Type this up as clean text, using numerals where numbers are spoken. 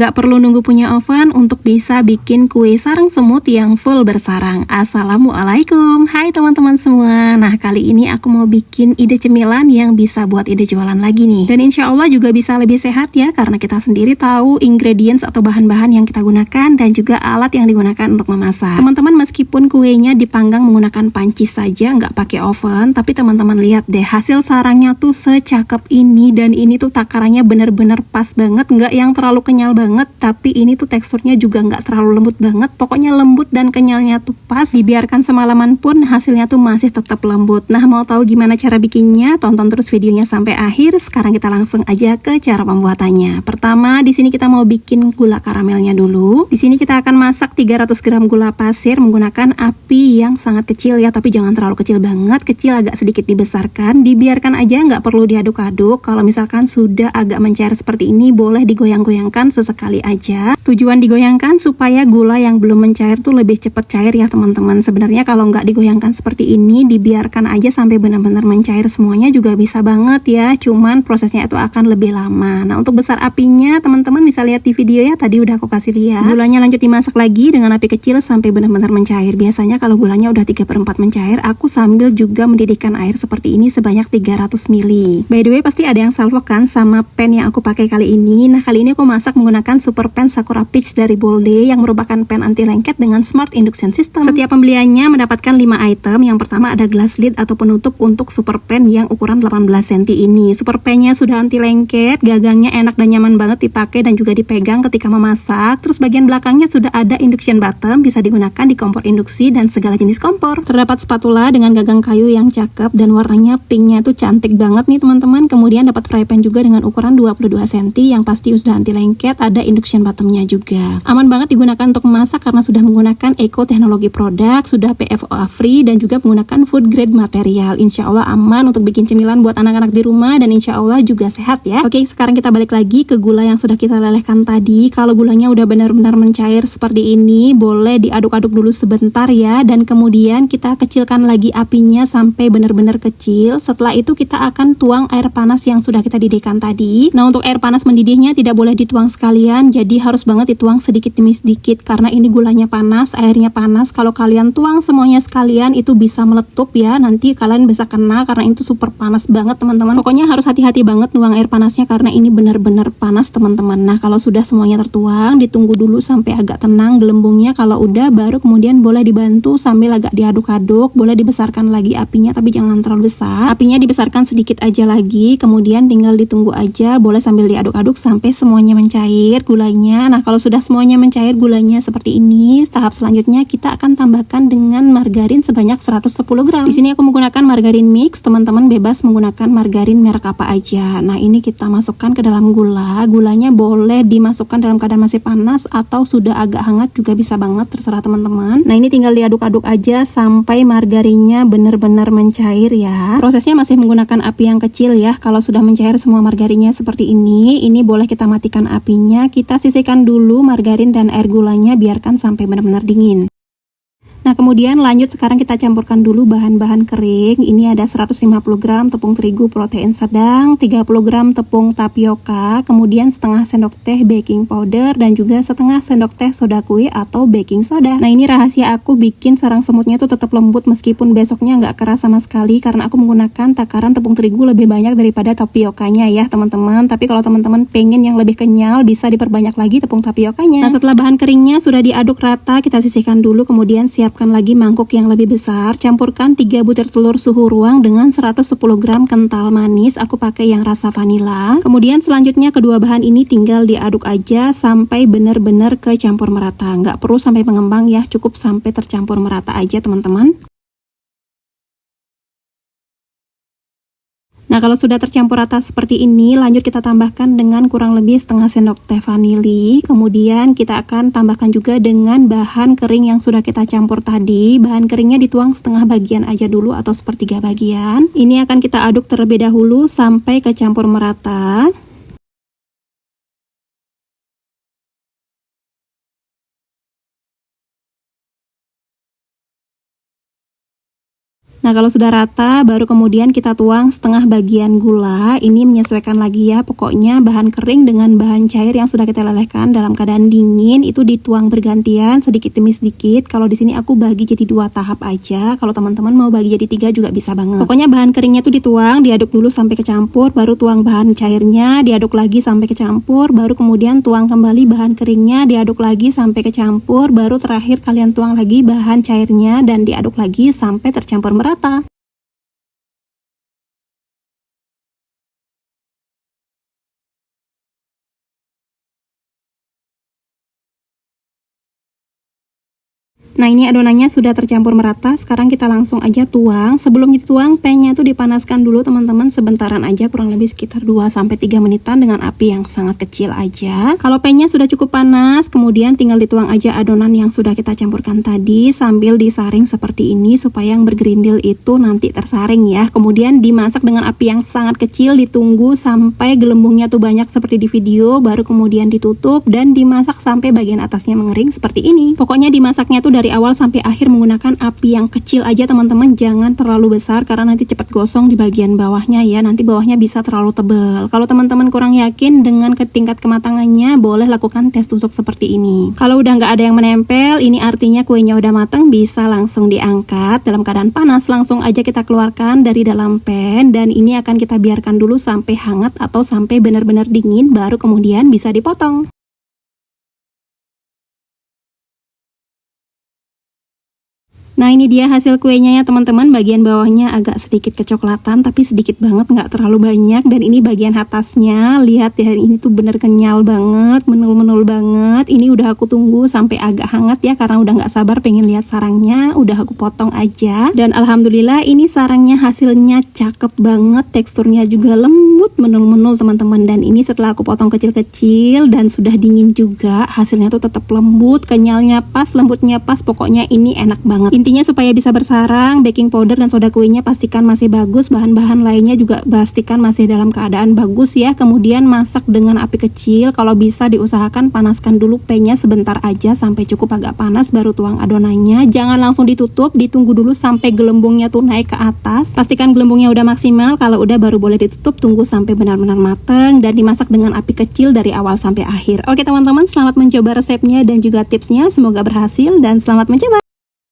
Nggak perlu nunggu punya oven untuk bisa bikin kue sarang semut yang full bersarang. Assalamualaikum, hai teman-teman semua. Nah, kali ini aku mau bikin ide cemilan yang bisa buat ide jualan lagi nih. Dan insya Allah juga bisa lebih sehat ya, karena kita sendiri tahu ingredients atau bahan-bahan yang kita gunakan dan juga alat yang digunakan untuk memasak. Teman-teman, meskipun kuenya dipanggang menggunakan panci saja, nggak pakai oven, tapi teman-teman lihat deh hasil sarangnya tuh secakep ini. Dan ini tuh takarannya bener-bener pas banget, nggak yang terlalu kenyal banget, tapi ini tuh teksturnya juga nggak terlalu lembut banget. Pokoknya lembut dan kenyalnya tuh pas. Dibiarkan semalaman pun hasilnya tuh masih tetap lembut. Nah, mau tahu gimana cara bikinnya? Tonton terus videonya sampai akhir. Sekarang kita langsung aja ke cara pembuatannya. Pertama, di sini kita mau bikin gula karamelnya dulu. Di sini kita akan masak 300 gram gula pasir menggunakan api yang sangat kecil ya, tapi jangan terlalu kecil banget. Kecil agak sedikit dibesarkan. Dibiarkan aja, nggak perlu diaduk-aduk. Kalau misalkan sudah agak mencair seperti ini, boleh digoyang-goyangkan sesekali aja. Tujuan digoyangkan supaya gula yang belum mencair tuh lebih cepat cair ya teman-teman. Sebenarnya kalau nggak digoyangkan seperti ini, dibiarkan aja sampai benar-benar mencair semuanya juga bisa banget ya. Cuman prosesnya itu akan lebih lama. Nah, untuk besar apinya teman-teman bisa lihat di video ya, tadi udah aku kasih lihat. Gulanya lanjut dimasak lagi dengan api kecil sampai benar-benar mencair. Biasanya kalau gulanya udah 3/4 mencair, aku sambil juga mendidihkan air seperti ini sebanyak 300 ml. By the way, pasti ada yang salvo kan sama pan yang aku pakai kali ini. Nah, kali ini aku masak menggunakan Super Pan Sakura Peach dari Bolde yang merupakan pan anti lengket dengan Smart Induction System. Setiap pembeliannya mendapatkan 5 item. Yang pertama ada glass lid atau penutup untuk Super Pan yang ukuran 18 cm ini. Super Pan-nya sudah anti lengket, gagangnya enak dan nyaman banget dipakai dan juga dipegang ketika memasak. Terus bagian belakangnya sudah ada induction bottom, bisa digunakan di kompor induksi dan segala jenis kompor. Terdapat spatula dengan gagang kayu yang cakep dan warnanya pinknya tuh cantik banget nih teman-teman. Kemudian dapat fry pan juga dengan ukuran 22 cm yang pasti sudah anti lengket, ada induction bottomnya juga. Aman banget digunakan untuk memasak karena sudah menggunakan eco teknologi produk, sudah PFOA free dan juga menggunakan food grade material. Insya Allah aman untuk bikin cemilan buat anak-anak di rumah dan insya Allah juga sehat ya. Oke, sekarang kita balik lagi ke gula yang sudah kita lelehkan tadi. Kalau gulanya udah benar-benar mencair seperti ini, boleh diaduk-aduk dulu sebentar ya, dan kemudian kita kecilkan lagi apinya sampai benar-benar kecil. Setelah itu kita akan tuang air panas yang sudah kita didihkan tadi. Nah, untuk air panas mendidihnya tidak boleh dituang sekalian, jadi harus banget dituang sedikit demi sedikit karena ini gulanya panas, airnya panas. Kalau kalian tuang semuanya sekalian itu bisa meletup ya, nanti kalian bisa kena karena itu super panas banget teman-teman. Pokoknya harus hati-hati banget nuang air panasnya karena ini benar-benar panas teman-teman. Nah, kalau sudah semuanya tertuang, ditunggu dulu sampai agak tenang gelembungnya. Kalau udah, baru kemudian boleh dibantu sambil agak diaduk-aduk. Boleh dibesarkan lagi apinya tapi jangan terlalu besar. Apinya dibesarkan sedikit aja lagi, kemudian tinggal ditunggu aja. Boleh sambil diaduk-aduk sampai semuanya mencair gulanya. Nah, kalau sudah semuanya mencair gulanya seperti ini, tahap selanjutnya kita akan tambahkan dengan margarin sebanyak 110 gram. Di sini aku menggunakan margarin mix, teman-teman bebas menggunakan margarin merek apa aja. Nah, ini kita masukkan ke dalam gula. Gulanya boleh dimasukkan dalam keadaan masih panas atau sudah agak hangat juga bisa banget, terserah teman-teman. Nah, ini tinggal diaduk-aduk aja sampai margarinnya benar-benar mencair ya. Prosesnya masih menggunakan api yang kecil ya. Kalau sudah mencair semua margarinnya seperti ini boleh kita matikan apinya. Kita sisihkan dulu margarin dan air gulanya, biarkan sampai benar-benar dingin. Nah, kemudian lanjut sekarang kita campurkan dulu bahan-bahan kering. Ini ada 150 gram tepung terigu protein sedang, 30 gram tepung tapioka, kemudian setengah sendok teh baking powder, dan juga setengah sendok teh soda kue atau baking soda. Nah, ini rahasia aku bikin sarang semutnya tuh tetap lembut meskipun besoknya nggak keras sama sekali karena aku menggunakan takaran tepung terigu lebih banyak daripada tapiokanya ya teman-teman. Tapi kalau teman-teman pengen yang lebih kenyal, bisa diperbanyak lagi tepung tapiokanya. Nah, setelah bahan keringnya sudah diaduk rata, kita sisihkan dulu, kemudian siapkan lagi mangkuk yang lebih besar. Campurkan 3 butir telur suhu ruang dengan 110 gram kental manis. Aku pakai yang rasa vanila. Kemudian selanjutnya kedua bahan ini tinggal diaduk aja sampai benar-benar kecampur merata. Nggak perlu sampai mengembang ya, cukup sampai tercampur merata aja teman-teman. Nah, kalau sudah tercampur rata seperti ini, lanjut kita tambahkan dengan kurang lebih setengah sendok teh vanili. Kemudian kita akan tambahkan juga dengan bahan kering yang sudah kita campur tadi. Bahan keringnya dituang setengah bagian aja dulu atau sepertiga bagian. Ini akan kita aduk terlebih dahulu sampai kecampur merata. Nah, kalau sudah rata, baru kemudian kita tuang setengah bagian gula. Ini menyesuaikan lagi ya, pokoknya bahan kering dengan bahan cair yang sudah kita lelehkan dalam keadaan dingin itu dituang bergantian sedikit demi sedikit. Kalau di sini aku bagi jadi 2 tahap aja. Kalau teman-teman mau bagi jadi 3 juga bisa banget. Pokoknya bahan keringnya tuh dituang, diaduk dulu sampai kecampur, baru tuang bahan cairnya, diaduk lagi sampai kecampur, baru kemudian tuang kembali bahan keringnya, diaduk lagi sampai kecampur, baru terakhir kalian tuang lagi bahan cairnya dan diaduk lagi sampai tercampur merata. Nah, ini adonannya sudah tercampur merata. Sekarang kita langsung aja tuang. Sebelum dituang, pennya tuh dipanaskan dulu teman-teman, sebentaran aja, kurang lebih sekitar 2-3 menitan dengan api yang sangat kecil aja. Kalau pennya sudah cukup panas, kemudian tinggal dituang aja adonan yang sudah kita campurkan tadi sambil disaring seperti ini supaya yang bergerindil itu nanti tersaring ya. Kemudian dimasak dengan api yang sangat kecil, ditunggu sampai gelembungnya tuh banyak seperti di video, baru kemudian ditutup dan dimasak sampai bagian atasnya mengering seperti ini. Pokoknya dimasaknya tuh dari awal sampai akhir menggunakan api yang kecil aja teman-teman, jangan terlalu besar karena nanti cepat gosong di bagian bawahnya ya, nanti bawahnya bisa terlalu tebal. Kalau teman-teman kurang yakin dengan tingkat kematangannya, boleh lakukan tes tusuk seperti ini. Kalau udah nggak ada yang menempel, ini artinya kuenya udah matang, bisa langsung diangkat. Dalam keadaan panas langsung aja kita keluarkan dari dalam pan, dan ini akan kita biarkan dulu sampai hangat atau sampai benar-benar dingin, baru kemudian bisa dipotong. Nah, ini dia hasil kuenya ya teman-teman. Bagian bawahnya agak sedikit kecoklatan, tapi sedikit banget, nggak terlalu banyak. Dan ini bagian atasnya, lihat ya, ini tuh bener kenyal banget, menul-menul banget. Ini udah aku tunggu sampai agak hangat ya, karena udah nggak sabar pengen lihat sarangnya. Udah aku potong aja, dan alhamdulillah ini sarangnya hasilnya cakep banget. Teksturnya juga lembut, menul-menul teman-teman. Dan ini setelah aku potong kecil-kecil dan sudah dingin juga, hasilnya tuh tetap lembut, kenyalnya pas, lembutnya pas. Pokoknya ini enak banget. Intinya supaya bisa bersarang, baking powder dan soda kuenya pastikan masih bagus, bahan-bahan lainnya juga pastikan masih dalam keadaan bagus ya. Kemudian masak dengan api kecil, kalau bisa diusahakan panaskan dulu pennya sebentar aja sampai cukup agak panas, baru tuang adonannya. Jangan langsung ditutup, ditunggu dulu sampai gelembungnya tuh naik ke atas. Pastikan gelembungnya udah maksimal, kalau udah baru boleh ditutup, tunggu sampai benar-benar mateng dan dimasak dengan api kecil dari awal sampai akhir. Oke teman-teman, selamat mencoba resepnya dan juga tipsnya, semoga berhasil dan selamat mencoba.